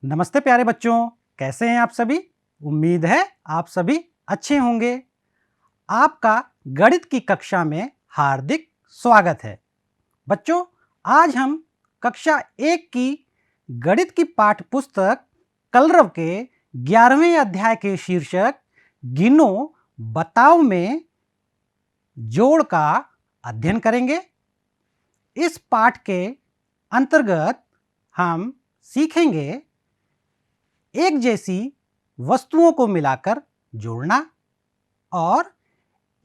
नमस्ते प्यारे बच्चों, कैसे हैं आप सभी। उम्मीद है आप सभी अच्छे होंगे। आपका गणित की कक्षा में हार्दिक स्वागत है। बच्चों, आज हम कक्षा 1 की गणित की पाठ्य पुस्तक कलरव के 11वें अध्याय के शीर्षक गिनो बताओ में जोड़ का अध्ययन करेंगे। इस पाठ के अंतर्गत हम सीखेंगे एक जैसी वस्तुओं को मिलाकर जोड़ना और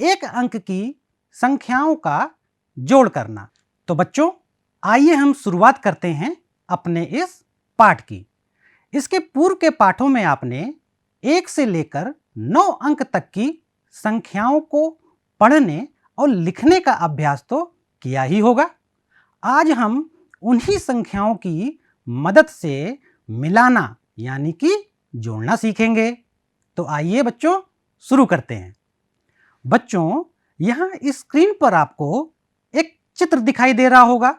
एक अंक की संख्याओं का जोड़ करना। तो बच्चों, आइए हम शुरुआत करते हैं अपने इस पाठ की। इसके पूर्व के पाठों में आपने 1 से लेकर 9 अंक तक की संख्याओं को पढ़ने और लिखने का अभ्यास तो किया ही होगा। आज हम उन्हीं संख्याओं की मदद से मिलाना यानी कि जोड़ना सीखेंगे। तो आइए बच्चों शुरू करते हैं। बच्चों, यहां इस स्क्रीन पर आपको एक चित्र दिखाई दे रहा होगा।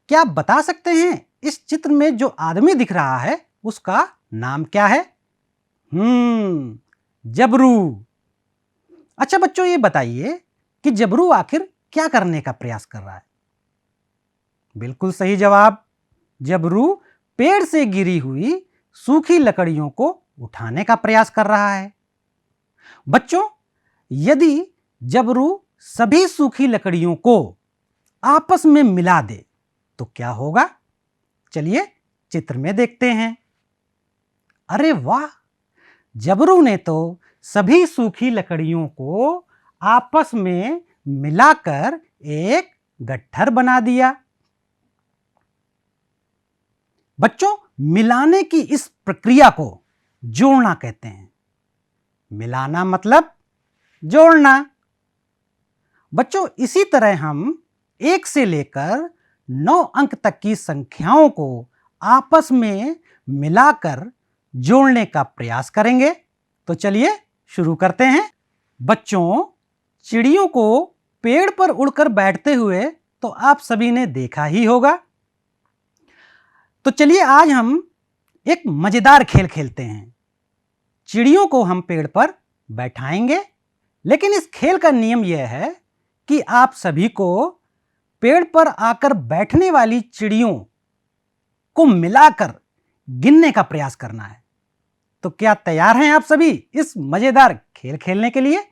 क्या आप बता सकते हैं इस चित्र में जो आदमी दिख रहा है उसका नाम क्या है? जबरू। अच्छा बच्चों, ये बताइए कि जबरू आखिर क्या करने का प्रयास कर रहा है? बिल्कुल सही जवाब। जबरू पेड़ से गिरी हुई सूखी लकड़ियों को उठाने का प्रयास कर रहा है। बच्चों, यदि जबरू सभी सूखी लकड़ियों को आपस में मिला दे तो क्या होगा? चलिए चित्र में देखते हैं। अरे वाह, जबरू ने तो सभी सूखी लकड़ियों को आपस में मिलाकर एक गट्ठर बना दिया। बच्चों, मिलाने की इस प्रक्रिया को जोड़ना कहते हैं। मिलाना मतलब जोड़ना। बच्चों, इसी तरह हम 1 से लेकर 9 अंक तक की संख्याओं को आपस में मिलाकर जोड़ने का प्रयास करेंगे। तो चलिए शुरू करते हैं। बच्चों, चिड़ियों को पेड़ पर उड़कर बैठते हुए तो आप सभी ने देखा ही होगा। तो चलिए आज हम एक मजेदार खेल खेलते हैं। चिड़ियों को हम पेड़ पर बैठाएंगे, लेकिन इस खेल का नियम यह है कि आप सभी को पेड़ पर आकर बैठने वाली चिड़ियों को मिलाकर गिनने का प्रयास करना है। तो क्या तैयार हैं आप सभी इस मजेदार खेल खेलने के लिए?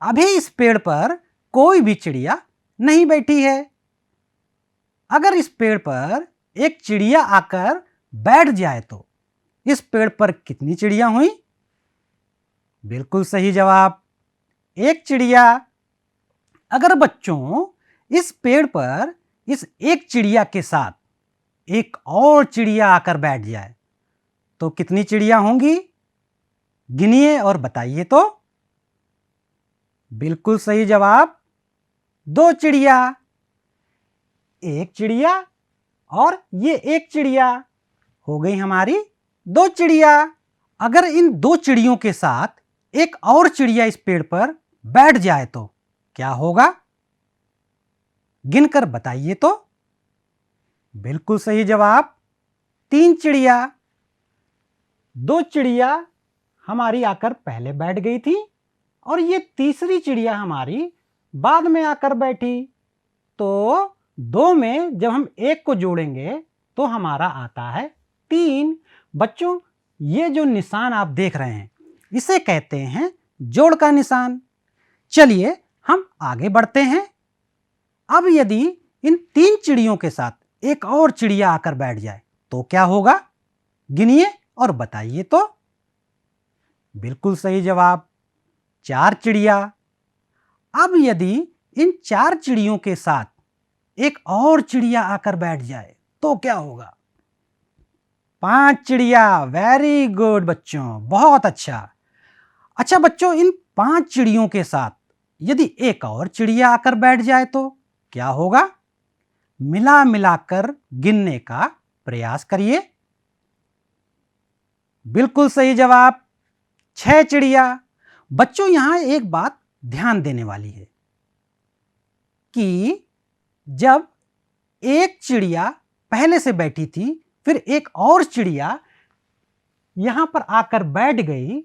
अभी इस पेड़ पर कोई भी चिड़िया नहीं बैठी है। अगर इस पेड़ पर एक चिड़िया आकर बैठ जाए तो इस पेड़ पर कितनी चिड़िया हुई? बिल्कुल सही जवाब, एक चिड़िया। अगर बच्चों इस पेड़ पर इस एक चिड़िया के साथ एक और चिड़िया आकर बैठ जाए तो कितनी चिड़िया होंगी? गिनिए और बताइए तो। बिल्कुल सही जवाब, 2 चिड़िया। एक चिड़िया और ये एक चिड़िया, हो गई हमारी 2 चिड़िया। अगर इन 2 चिड़ियों के साथ एक और चिड़िया इस पेड़ पर बैठ जाए तो क्या होगा? गिनकर बताइए तो। बिल्कुल सही जवाब, 3 चिड़िया। 2 चिड़िया हमारी आकर पहले बैठ गई थी और ये तीसरी चिड़िया हमारी बाद में आकर बैठी। तो 2 में जब हम 1 को जोड़ेंगे तो हमारा आता है 3। बच्चों, ये जो निशान आप देख रहे हैं इसे कहते हैं जोड़ का निशान। चलिए हम आगे बढ़ते हैं। अब यदि इन 3 चिड़ियों के साथ एक और चिड़िया आकर बैठ जाए तो क्या होगा? गिनिए और बताइए तो। बिल्कुल सही जवाब, 4 चिड़िया। अब यदि इन 4 चिड़ियों के साथ एक और चिड़िया आकर बैठ जाए तो क्या होगा? 5 चिड़िया। वेरी गुड बच्चों, बहुत अच्छा। अच्छा बच्चों, इन 5 चिड़ियों के साथ यदि एक और चिड़िया आकर बैठ जाए तो क्या होगा? मिला मिलाकर गिनने का प्रयास करिए। बिल्कुल सही जवाब, 6 चिड़िया। बच्चों, यहां एक बात ध्यान देने वाली है कि जब एक चिड़िया पहले से बैठी थी फिर एक और चिड़िया यहां पर आकर बैठ गई,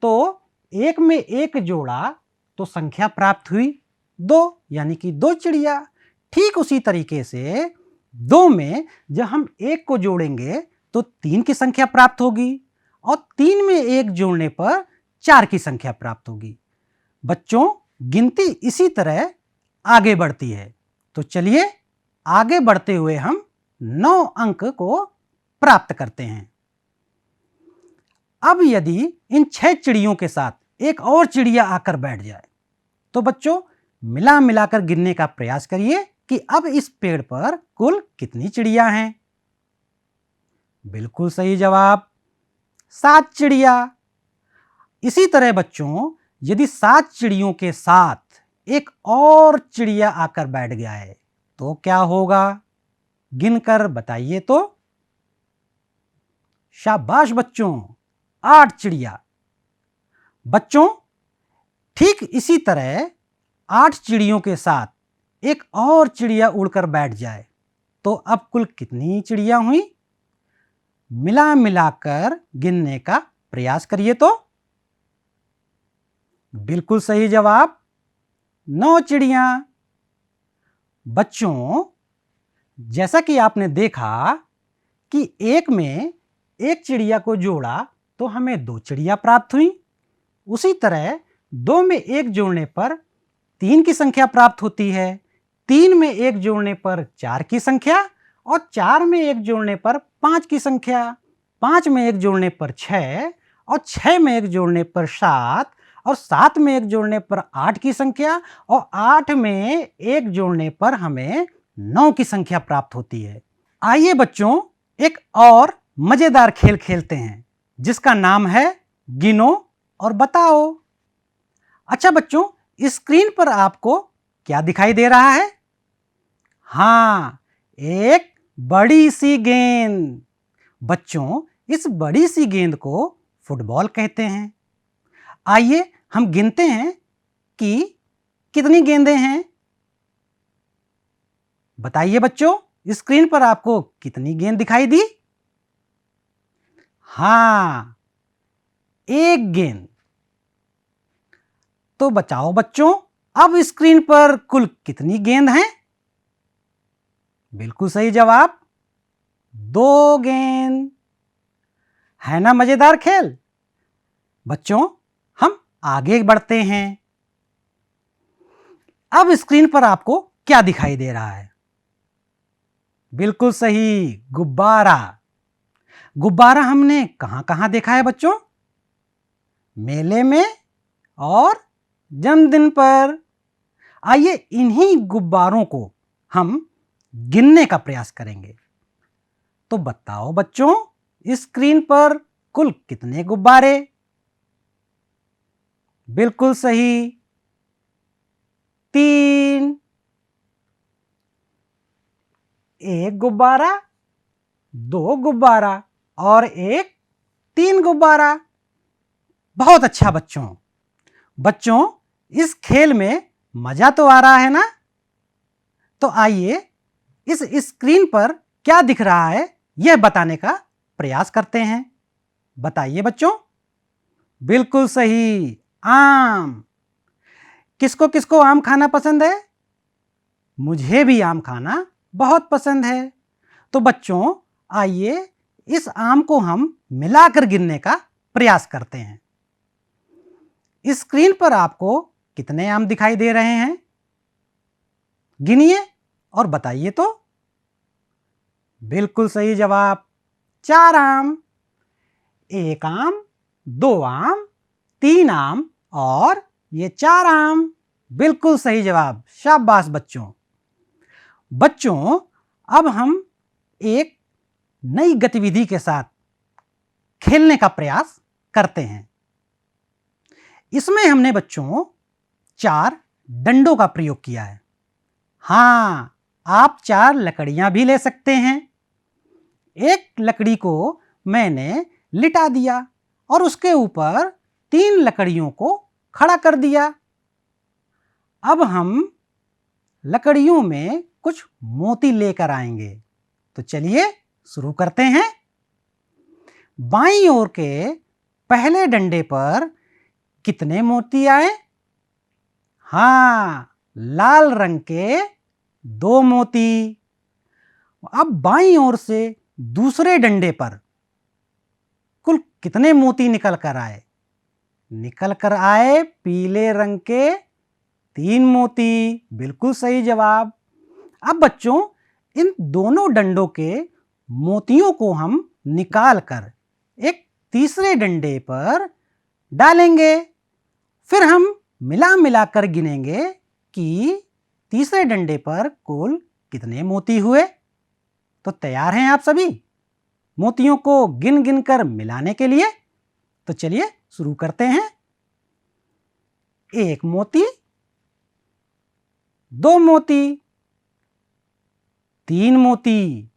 तो एक में एक जोड़ा तो संख्या प्राप्त हुई 2, यानी कि 2 चिड़िया। ठीक उसी तरीके से 2 में जब हम 1 को जोड़ेंगे तो 3 की संख्या प्राप्त होगी, और 3 में 1 जोड़ने पर 4 की संख्या प्राप्त होगी। बच्चों, गिनती इसी तरह आगे बढ़ती है। तो चलिए आगे बढ़ते हुए हम 9 अंक को प्राप्त करते हैं। अब यदि इन 6 चिड़ियों के साथ एक और चिड़िया आकर बैठ जाए, तो बच्चों मिला मिलाकर गिनने का प्रयास करिए कि अब इस पेड़ पर कुल कितनी चिड़िया हैं। बिल्कुल सही जवाब, 7 चिड़िया। इसी तरह बच्चों, यदि 7 चिड़ियों के साथ एक और चिड़िया आकर बैठ गया है तो क्या होगा? गिनकर बताइए तो। शाबाश बच्चों, 8 चिड़िया। बच्चों, ठीक इसी तरह 8 चिड़ियों के साथ एक और चिड़िया उड़कर बैठ जाए तो अब कुल कितनी चिड़िया हुई? मिला मिलाकर गिनने का प्रयास करिए तो। बिल्कुल सही जवाब, 9 चिड़िया। बच्चों, जैसा कि आपने देखा कि एक में एक चिड़िया को जोड़ा तो हमें 2 चिड़िया प्राप्त हुई, उसी तरह 2 में 1 जोड़ने पर 3 की संख्या प्राप्त होती है, 3 में 1 जोड़ने पर 4 की संख्या, और 4 में 1 जोड़ने पर 5 की संख्या, 5 में 1 जोड़ने पर 6, और 6 में 1 जोड़ने पर 7, और 7 में 1 जोड़ने पर 8 की संख्या, और 8 में 1 जोड़ने पर हमें 9 की संख्या प्राप्त होती है। आइए बच्चों, एक और मजेदार खेल खेलते हैं जिसका नाम है गिनो और बताओ। अच्छा बच्चों, स्क्रीन पर आपको क्या दिखाई दे रहा है? हाँ, एक बड़ी सी गेंद। बच्चों, इस बड़ी सी गेंद को फुटबॉल कहते हैं। आइए हम गिनते हैं कि कितनी गेंदें हैं। बताइए बच्चों, स्क्रीन पर आपको कितनी गेंद दिखाई दी? हाँ, 1 गेंद। तो बताओ बच्चों, अब स्क्रीन पर कुल कितनी गेंद हैं? बिल्कुल सही जवाब, 2 गेंद। है ना मजेदार खेल? बच्चों, हम आगे बढ़ते हैं। अब स्क्रीन पर आपको क्या दिखाई दे रहा है? बिल्कुल सही, गुब्बारा। गुब्बारा हमने कहां कहां देखा है बच्चों? मेले में और जन्मदिन पर। आइए इन्हीं गुब्बारों को हम गिनने का प्रयास करेंगे। तो बताओ बच्चों, स्क्रीन पर कुल कितने गुब्बारे? बिल्कुल सही, 3। 1 गुब्बारा, 2 गुब्बारा और 3 गुब्बारा। बहुत अच्छा बच्चों। बच्चों, इस खेल में मजा तो आ रहा है ना? तो आइए इस स्क्रीन पर क्या दिख रहा है यह बताने का प्रयास करते हैं। बताइए बच्चों। बिल्कुल सही, आम। किसको किसको आम खाना पसंद है? मुझे भी आम खाना बहुत पसंद है। तो बच्चों, आइए इस आम को हम मिलाकर गिनने का प्रयास करते हैं। स्क्रीन पर आपको कितने आम दिखाई दे रहे हैं? गिनिए और बताइए तो। बिल्कुल सही जवाब, 4 आम। 1 आम, 2 आम, 3 आम और ये 4 आम। बिल्कुल सही जवाब, शाबाश बच्चों। बच्चों, अब हम एक नई गतिविधि के साथ खेलने का प्रयास करते हैं। इसमें हमने बच्चों 4 डंडों का प्रयोग किया है। हाँ, आप 4 लकड़ियां भी ले सकते हैं। एक लकड़ी को मैंने लिटा दिया और उसके ऊपर 3 लकड़ियों को खड़ा कर दिया। अब हम लकड़ियों में कुछ मोती लेकर आएंगे। तो चलिए शुरू करते हैं। बाईं ओर के पहले डंडे पर कितने मोती आए? हाँ, लाल रंग के 2 मोती। अब बाईं ओर से दूसरे डंडे पर कुल कितने मोती निकल कर आए? निकल कर आए पीले रंग के 3 मोती। बिल्कुल सही जवाब। अब बच्चों, इन दोनों डंडों के मोतियों को हम निकाल कर एक तीसरे डंडे पर डालेंगे। फिर हम मिला कर गिनेंगे कि तीसरे डंडे पर कुल कितने मोती हुए। तो तैयार हैं आप सभी मोतियों को गिन कर मिलाने के लिए? तो चलिए शुरू करते हैं। 1 मोती, 2 मोती, 3 मोती,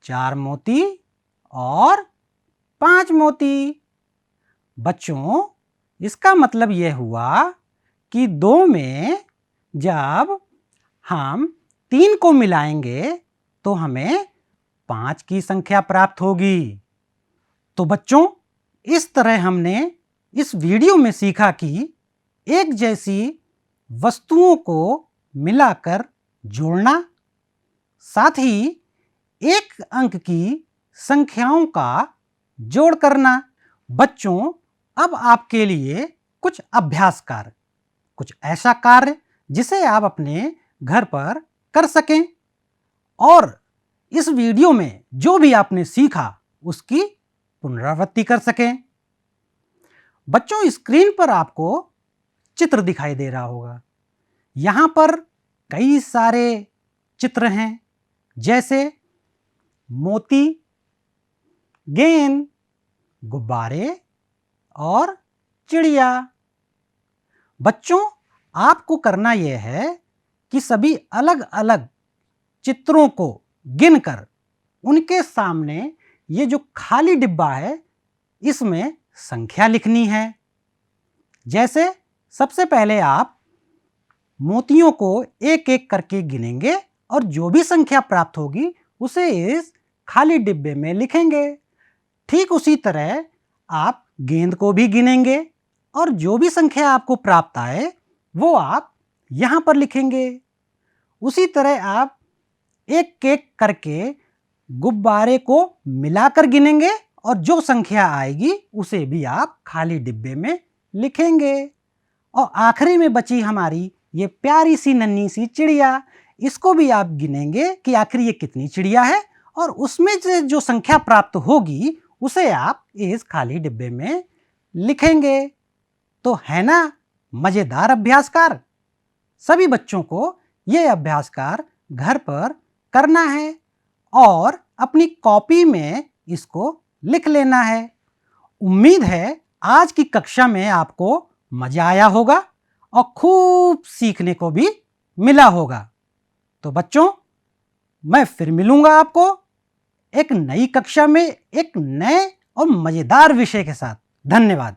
4 मोती और 5 मोती। बच्चों, इसका मतलब यह हुआ कि 2 में जब हम 3 को मिलाएंगे तो हमें 5 की संख्या प्राप्त होगी। तो बच्चों, इस तरह हमने इस वीडियो में सीखा कि एक जैसी वस्तुओं को मिलाकर जोड़ना, साथ ही एक अंक की संख्याओं का जोड़ करना। बच्चों, अब आपके लिए कुछ अभ्यास कार्य, कुछ ऐसा कार्य जिसे आप अपने घर पर कर सकें और इस वीडियो में जो भी आपने सीखा उसकी पुनरावृत्ति कर सकें। बच्चों, स्क्रीन पर आपको चित्र दिखाई दे रहा होगा। यहां पर कई सारे चित्र हैं, जैसे मोती, गेंद, गुब्बारे और चिड़िया। बच्चों, आपको करना यह है कि सभी अलग अलग चित्रों को गिनकर उनके सामने ये जो खाली डिब्बा है इसमें संख्या लिखनी है। जैसे सबसे पहले आप मोतियों को एक एक करके गिनेंगे और जो भी संख्या प्राप्त होगी उसे इस खाली डिब्बे में लिखेंगे। ठीक उसी तरह आप गेंद को भी गिनेंगे और जो भी संख्या आपको प्राप्त आए वो आप यहां पर लिखेंगे। उसी तरह आप एक एक करके गुब्बारे को मिलाकर गिनेंगे और जो संख्या आएगी उसे भी आप खाली डिब्बे में लिखेंगे। और आखिरी में बची हमारी ये प्यारी सी नन्ही सी चिड़िया, इसको भी आप गिनेंगे कि आखिर ये कितनी चिड़िया है और उसमें से जो संख्या प्राप्त होगी उसे आप इस खाली डिब्बे में लिखेंगे। तो है ना मजेदार अभ्यासकार? सभी बच्चों को यह अभ्यासकार घर पर करना है और अपनी कॉपी में इसको लिख लेना है। उम्मीद है आज की कक्षा में आपको मजा आया होगा और खूब सीखने को भी मिला होगा। तो बच्चों, मैं फिर मिलूंगा आपको एक नई कक्षा में एक नए और मजेदार विषय के साथ। धन्यवाद।